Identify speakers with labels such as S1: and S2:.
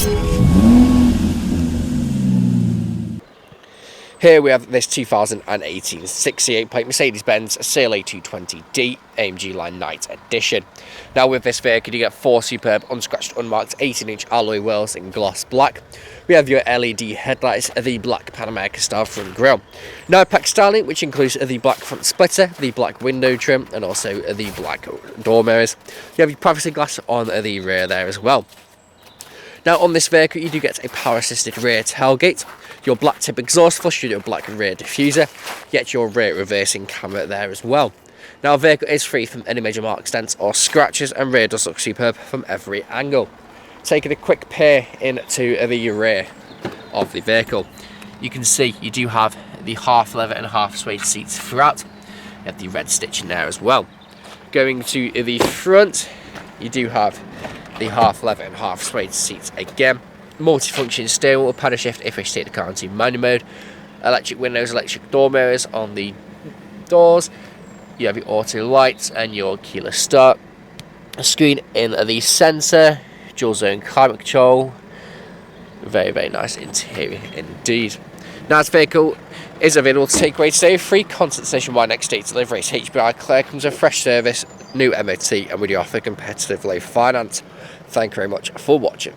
S1: Here we have this 2018 68 plate Mercedes-Benz CLA 220D AMG Line Night Edition. Now with this vehicle you get 4 superb unscratched unmarked 18-inch alloy wheels in gloss black. We have your LED headlights, the black Pan America style front grille. Now pack styling, which includes the black front splitter, the black window trim and also the black door mirrors. You have your privacy glass on the rear there as well. Now on this vehicle you do get a power assisted rear tailgate, your black tip exhaust flush, your black rear diffuser, you get your rear reversing camera there as well. Now the vehicle is free from any major marks, dents or scratches, and rear does look superb from every angle. Taking a quick peer into the rear of the vehicle, you can see you do have the half leather and half suede seats throughout. You have the red stitching there as well. Going to the front, you do have the half leather and half suede seats again. Multifunction steering wheel, paddle shift if you take the car into manual mode. Electric windows, electric door mirrors on the doors. You have your auto lights and your keyless start. A screen in the centre. Dual zone climate control. Very, very nice interior indeed. Now this vehicle is available to take away today. Free constant nationwide next day delivery. HBI Claire comes with fresh service, new MOT, and we do offer competitive low finance. Thank you very much for watching.